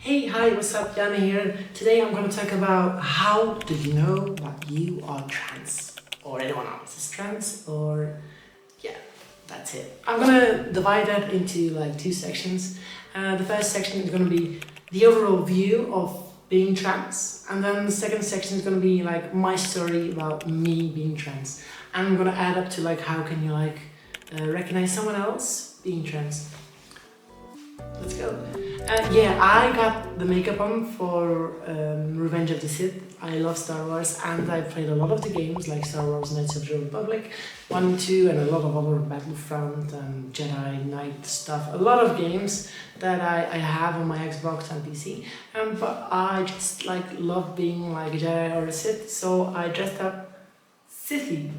Hey, hi, what's up? Jana here. Today I'm going to talk about how do you know that you are trans or anyone else is trans, or yeah, that's it. I'm going to divide that into like two sections. The first section is going to be the overall view of being trans, and then the second section is going to be like my story about me being trans. And I'm going to add up to like how can you like recognize someone else being trans. Let's go. Yeah, I got the makeup on for Revenge of the Sith. I love Star Wars, and I played a lot of the games like Star Wars Knights of the Republic 1, 2, and a lot of other Battlefront and Jedi Knight stuff. A lot of games that I have on my Xbox and PC. But I just like love being like a Jedi or a Sith, so I dressed up Sithy.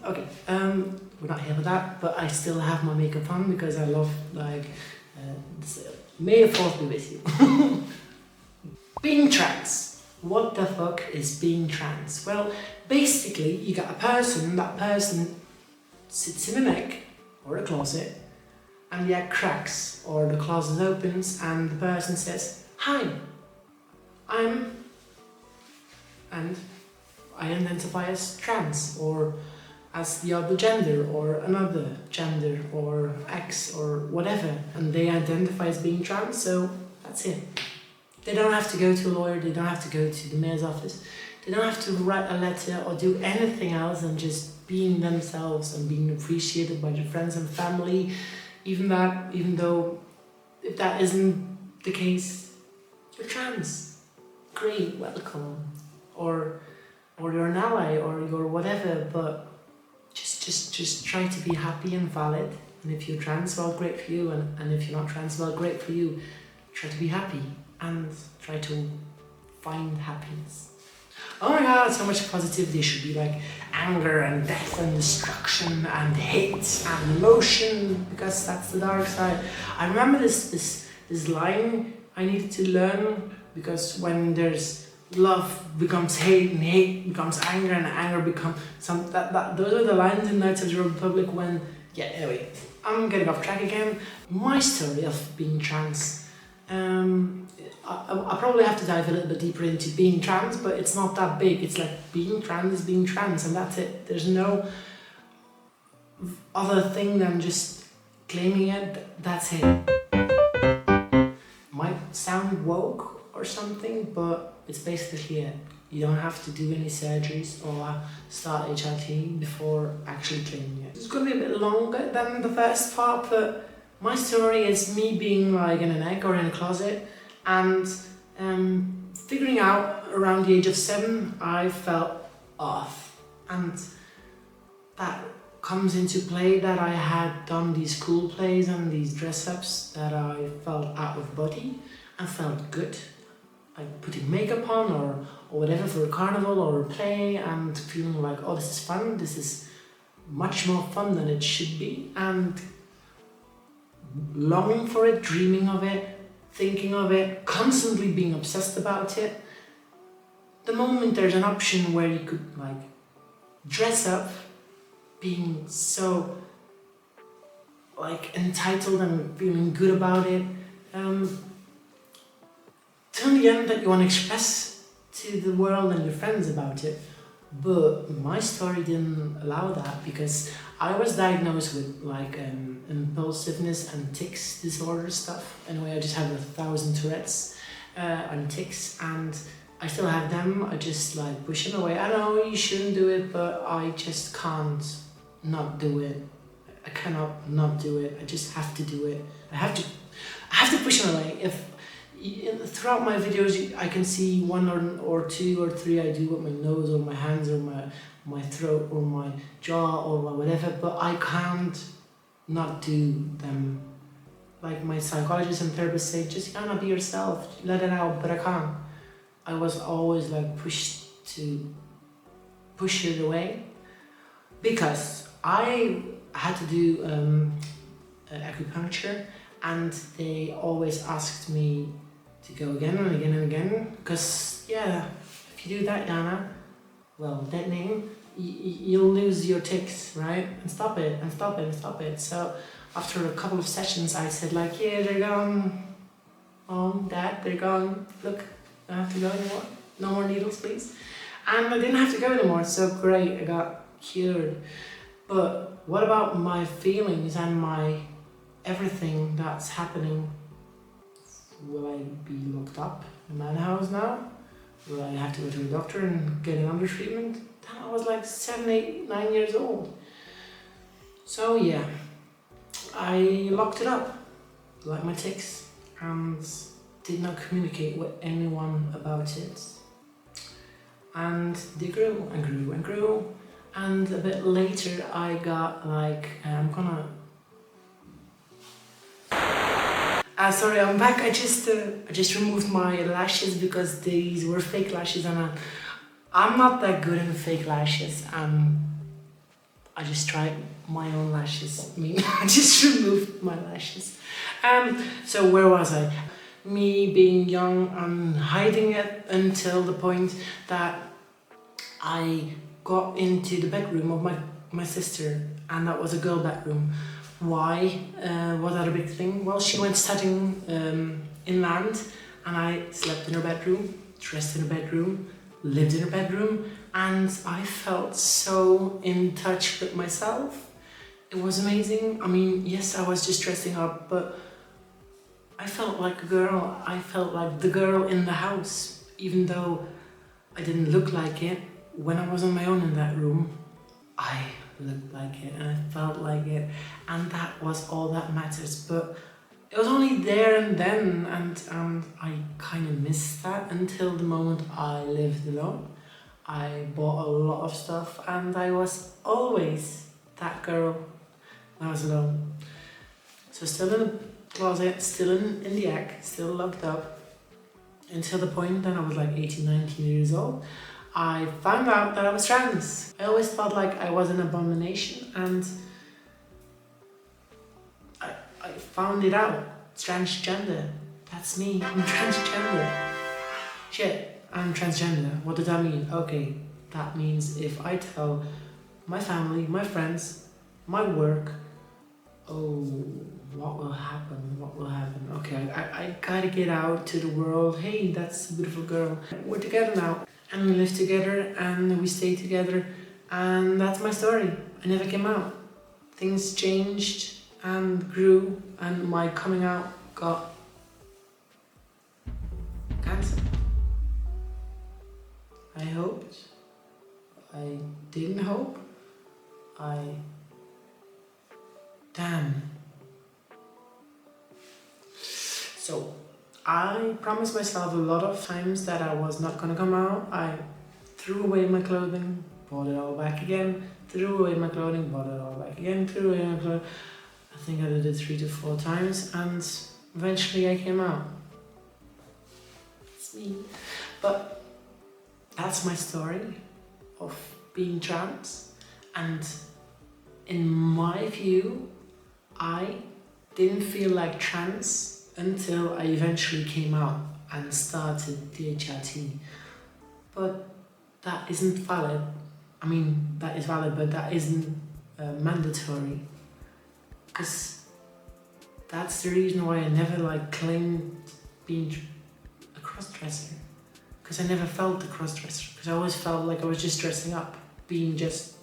Okay, we're not here for that, but I still have my makeup on because I love like, may the force be with you. Being trans. What the fuck is being trans? Well, basically you got a person, that person sits in an egg or a closet, and the egg cracks or the closet opens and the person says, "Hi, I identify as trans, or as the other gender, or another gender, or X, or whatever," and they identify as being trans, so that's it. They don't have to go to a lawyer, they don't have to go to the mayor's office, they don't have to write a letter or do anything else than just being themselves and being appreciated by their friends and family, even though if that isn't the case, you're trans. Great, welcome. Or you're an ally, or you're whatever, but just try to be happy and valid. And if you're trans, well, great for you, and if you're not trans, well, great for you. Try to be happy and try to find happiness. Oh my god, so much positivity. Should be like anger and death and destruction and hate and emotion, because that's the dark side. I remember this line I needed to learn, because when there's love becomes hate, and hate becomes anger, and anger becomes those are the lines in Knights of the Republic when, yeah, anyway, I'm getting off track again. My story of being trans. I probably have to dive a little bit deeper into being trans, but it's not that big. It's like being trans is being trans, and that's it. There's no other thing than just claiming it. That's it. Might sound woke or something, but it's basically it. You don't have to do any surgeries or start HRT before actually claiming it. It's gonna be a bit longer than the first part, but my story is me being like in an egg or in a closet, and figuring out around the age of 7, I felt off. And that comes into play that I had done these cool plays and these dress-ups that I felt out of body and felt good. Like putting makeup on or whatever for a carnival or a play, and feeling like, oh, this is fun, this is much more fun than it should be, and longing for it, dreaming of it, thinking of it, constantly being obsessed about it. The moment there's an option where you could like dress up, being so like entitled and feeling good about it, till the end that you want to express to the world and your friends about it. But my story didn't allow that, because I was diagnosed with like impulsiveness and tics disorder stuff. Anyway, I just have 1,000 tourettes and tics, and I still have them. I just like push them away. I know you shouldn't do it, but I just can't not do it. I cannot not do it. I just have to do it. I have to push them away. Throughout my videos, I can see 1 or 2 or 3 I do with my nose or my hands or my throat or my jaw or whatever, but I can't not do them. Like my psychologist and therapist say, just gotta be yourself, let it out, but I can't. I was always like pushed to push it away, because I had to do acupuncture, and they always asked me to go again and again and again, because yeah, if you do that, Dana, well, that name, you'll lose your tics, right? And stop it, and stop it, and stop it. So after a couple of sessions, I said like, yeah, they're gone. Mom, Dad, they're gone. Look, I don't have to go anymore. No more needles, please. And I didn't have to go anymore. So great, I got cured. But what about my feelings and my everything that's happening? Will I be locked up in my house now? Will I have to go to a doctor and get another treatment? I was like 7, 8, 9 years old. So yeah, I locked it up, like my tics, and did not communicate with anyone about it. And they grew and grew and grew. And a bit later I got like, sorry, I'm back. I just removed my lashes because these were fake lashes, and I'm not that good in fake lashes. I just tried my own lashes. I just removed my lashes. So where was I? Me being young and hiding it until the point that I got into the bedroom of my sister, and that was a girl bedroom. Why was that a big thing? Well, she went studying inland, and I slept in her bedroom, dressed in her bedroom, lived in her bedroom, and I felt so in touch with myself. It was amazing. I mean, yes, I was just dressing up, but I felt like a girl. I felt like the girl in the house, even though I didn't look like it. When I was on my own in that room, I looked like it and I felt like it, and that was all that matters. But it was only there and then, and I kind of missed that until the moment I lived alone. I bought a lot of stuff, and I was always that girl when I was alone. So still in the closet, still in the egg, still locked up, until the point that I was like 18, 19 years old. I found out that I was trans. I always felt like I was an abomination, and I found it out. Transgender. That's me. I'm transgender. Shit, I'm transgender. What does that mean? Okay, that means if I tell my family, my friends, my work, oh, what will happen? What will happen? Okay, I gotta get out to the world. Hey, that's a beautiful girl. We're together now. And we live together, and we stay together, and that's my story. I never came out. Things changed and grew, and my coming out got cancer. I hoped. I didn't hope. Damn. So I promised myself a lot of times that I was not gonna come out. I threw away my clothing, bought it all back again, threw away my clothing, bought it all back again, threw away my clothing. I think I did it 3 to 4 times, and eventually I came out. It's me. But that's my story of being trans, and in my view, I didn't feel like trans until I eventually came out and started the HRT. But that isn't valid. I mean, that is valid, but that isn't mandatory. Because that's the reason why I never claimed being a cross-dresser. Because I never felt a cross-dresser. Because I always felt like I was just dressing up, being just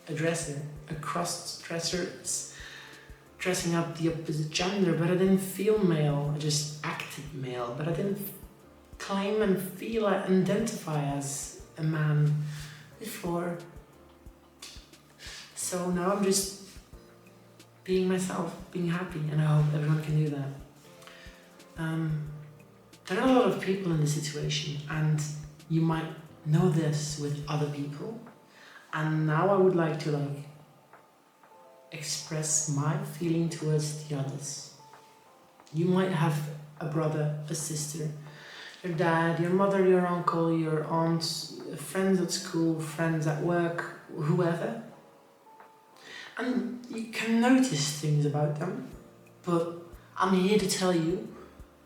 a dresser. A cross-dresser is dressing up the opposite gender, but I didn't feel male. I just acted male, but I didn't claim and feel and identify as a man before. So now I'm just being myself, being happy, and I hope everyone can do that. There are a lot of people in this situation, and you might know this with other people. And now I would like to express my feeling towards the others. You might have a brother, a sister, your dad, your mother, your uncle, your aunt, friends at school, friends at work, whoever. And you can notice things about them, but I'm here to tell you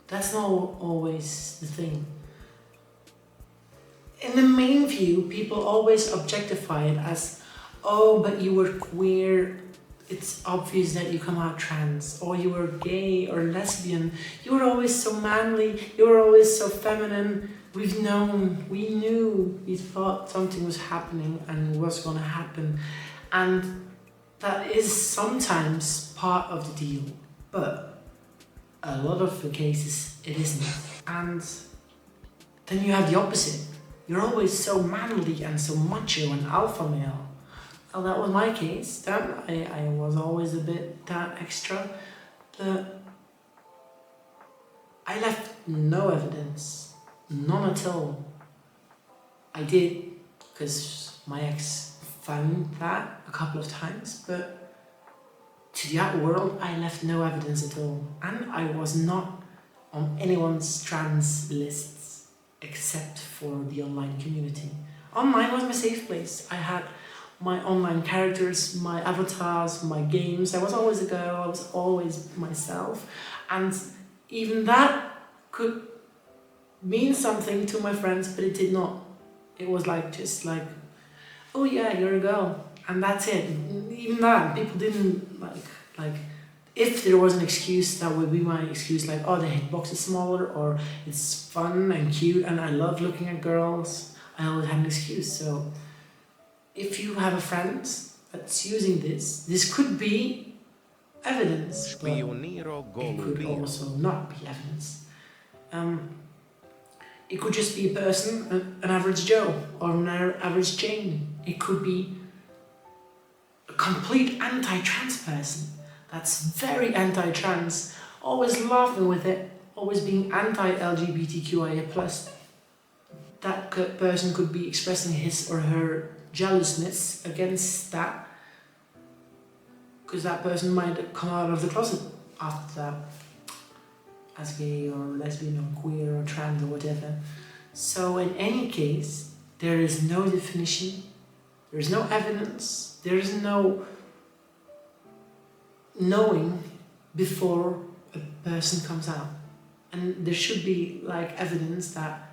that's not always the thing. In the main view, people always objectify it as, oh, but you were queer it's obvious that you come out trans, or you were gay or lesbian. You were always so manly, you were always so feminine. We knew, we thought something was happening and was gonna happen. And that is sometimes part of the deal, but a lot of the cases it isn't. And then you have the opposite. You're always so manly and so macho and alpha male. Well, that was my case. Then I was always a bit that extra, but I left no evidence, none at all. I did, because my ex found that a couple of times, but to the outer world, I left no evidence at all. And I was not on anyone's trans lists, except for the online community. Online was my safe place. I had my online characters, my avatars, my games. I was always a girl, I was always myself. And even that could mean something to my friends, but it did not. It was like, just like, oh yeah, you're a girl, and that's it. Even that, people didn't like, if there was an excuse, that would be my excuse, like, oh, the hitbox is smaller, or it's fun and cute, and I love looking at girls. I always had an excuse. So if you have a friend that's using this could be evidence, but it could also not be evidence. It could just be a person, an average Joe, or an average Jane. It could be a complete anti-trans person that's very anti-trans, always laughing with it, always being anti-LGBTQIA+. That person could be expressing his or her jealousness against that, because that person might come out of the closet after that as gay or lesbian or queer or trans or whatever. So in any case, there is no definition, there is no evidence, there is no knowing before a person comes out. And there should be like evidence that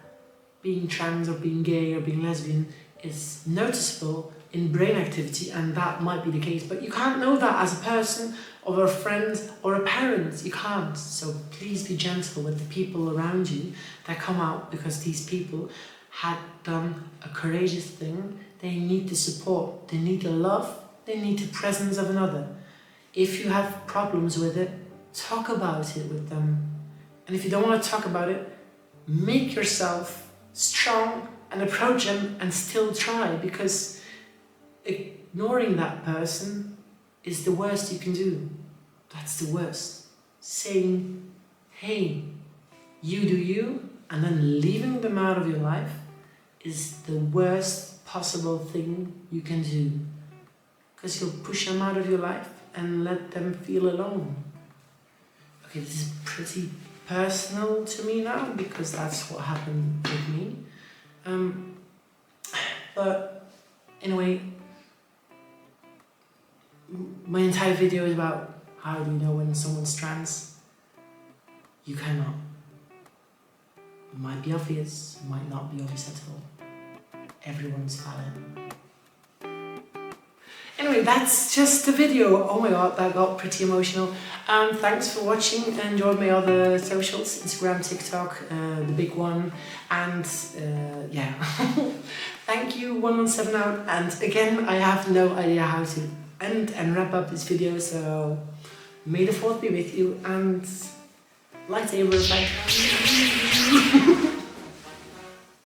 being trans or being gay or being lesbian is noticeable in brain activity, and that might be the case, but you can't know that as a person or a friend or a parent. You can't. So please be gentle with the people around you that come out, because these people had done a courageous thing. They need the support, they need the love, they need the presence of another. If you have problems with it, talk about it with them. And if you don't want to talk about it, make yourself strong and approach them and still try, because ignoring that person is the worst you can do. That's the worst. Saying, hey, you do you, and then leaving them out of your life is the worst possible thing you can do, because you'll push them out of your life and let them feel alone. Okay, this is pretty personal to me now, because that's what happened with me. But anyway, my entire video is about how do you know when someone's trans. You cannot. It might be obvious, it might not be obvious at all. Everyone's valid. Anyway, that's just the video. Oh my god, that got pretty emotional. Thanks for watching. Enjoy my other socials, Instagram, TikTok, the big one, and yeah. Thank you, 117 out. And again, I have no idea how to end and wrap up this video, so may the 4th be with you, and lightsaber fight.